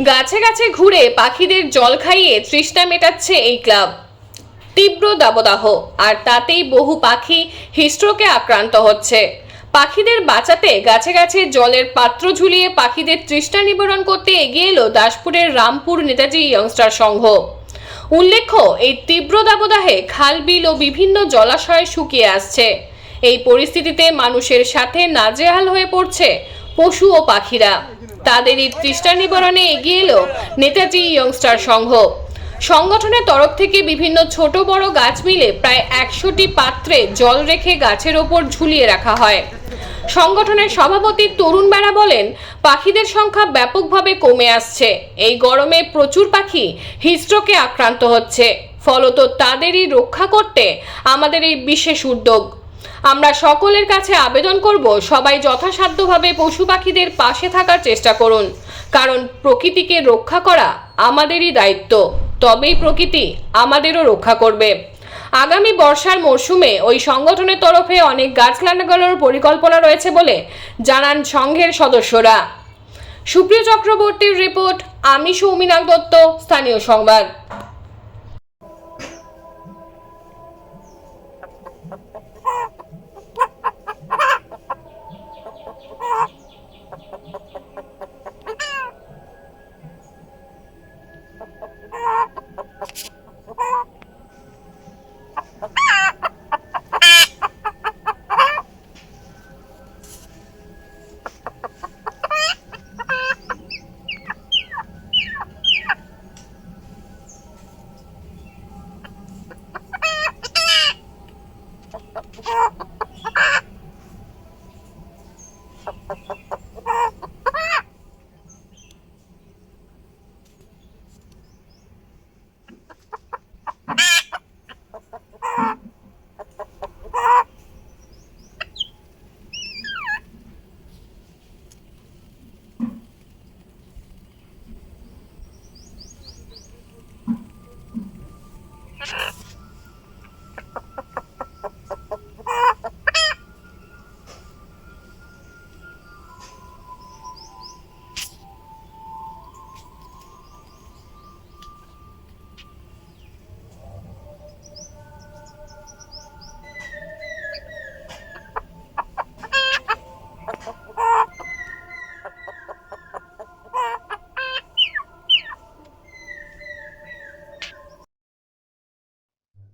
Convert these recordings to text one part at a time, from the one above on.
গাছে গাছে ঘুরে পাখিদের জল খাইয়ে তৃষ্ণা মেটাচ্ছে এই ক্লাব। তীব্র দাবদাহ আর তাতেই বহু পাখি হিস্ট্রোকে আক্রান্ত হচ্ছে। পাখিদের বাঁচাতে গাছে গাছে জলের পাত্র ঝুলিয়ে পাখিদের তৃষ্ণা নিবারণ করতে এগিয়ে এলো দাসপুরের রামপুর নেতাজি ইয়ংস্টার সংঘ। উল্লেখ্য, এই তীব্র দাবদাহে খাল বিল ও বিভিন্ন জলাশয় শুকিয়ে আসছে। এই পরিস্থিতিতে মানুষের সাথে নাজেহাল হয়ে পড়ছে পশু ও পাখিরা। তাদেরই তৃষ্ণা নিবারণে এগিয়ে এলো নেতাজি ইয়ংস্টার সংঘ। সংগঠনের তরফ থেকে বিভিন্ন ছোট বড় গাছ মিলে প্রায় 100টি পাত্রে জল রেখে গাছের ওপর ঝুলিয়ে রাখা হয়। সংগঠনের সভাপতি তরুণ বেড়া বলেন, পাখিদের সংখ্যা ব্যাপকভাবে কমে আসছে। এই গরমে প্রচুর পাখি হিস্ট্রোকে আক্রান্ত হচ্ছে। ফলত তাদেরই রক্ষা করতে আমাদের এই বিশেষ উদ্যোগ। আমরা সকলের কাছে আবেদন করব, সবাই যথাসাধ্যভাবে পশু পাখিদের পাশে থাকার চেষ্টা করুন, কারণ প্রকৃতিকে রক্ষা করা আমাদেরই দায়িত্ব। তবেই প্রকৃতি আমাদেরও রক্ষা করবে। আগামী বর্ষার মরশুমে ওই সংগঠনের তরফে অনেক গাছ লাগানোর পরিকল্পনা রয়েছে বলে জানান সংঘের সদস্যরা। সুপ্রিয় চক্রবর্তীর রিপোর্ট, আমি সৌমিনাক দত্ত, স্থানীয় সংবাদ।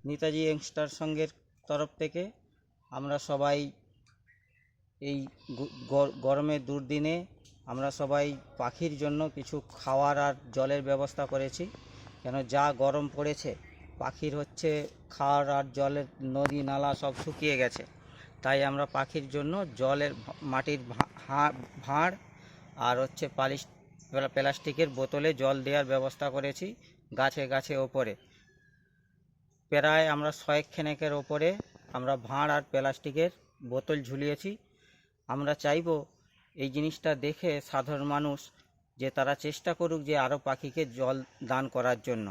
নেতাজি ইয়ংস্টার সংঘের তরফ থেকে আমরা সবাই এই গরমের দুর্দিনে আমরা সবাই পাখির জন্য কিছু খাওয়ার আর জলের ব্যবস্থা করেছি। কেন যা গরম পড়েছে, পাখির হচ্ছে খাওয়ার আর জলের নদী নালা সব শুকিয়ে গেছে। তাই আমরা পাখির জন্য জলের মাটির ভাঁড় আর হচ্ছে প্লাস্টিকের বোতলে জল দেওয়ার ব্যবস্থা করেছি গাছে গাছে ওপরে। প্রায় আমরা 100 খানেকের ওপরে আমরা ভাঁড় আর প্লাস্টিকের বোতল ঝুলিয়েছি। আমরা চাইব এই জিনিসটা দেখে সাধারণ মানুষ যে তারা চেষ্টা করুক যে আরও পাখিকে জল দান করার জন্য।